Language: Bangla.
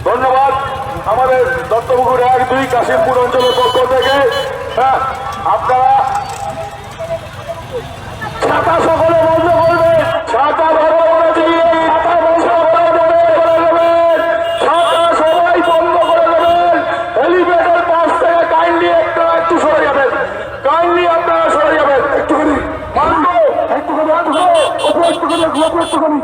ধন্যবাদ আমাদের দত্তপুকুর 1-2 কাশিমপুর অঞ্চলের পক্ষ থেকে। হ্যাঁ, আপনারা ছাতা সকলে বন্ধ করবেন, ছাতা ভালো করে দিয়ে ছাতা বন্ধ করে দেবেন, ছাতা সবাই বন্ধ করে দেবেন। হেলিপ্যাডের পাশ থেকে কাইন্ডলি আপনারা একটু সরে যাবেন, কাইন্ডলি আপনারা সরে যাবেন। একটুখানি মানবো, একটুখানি একটুখানি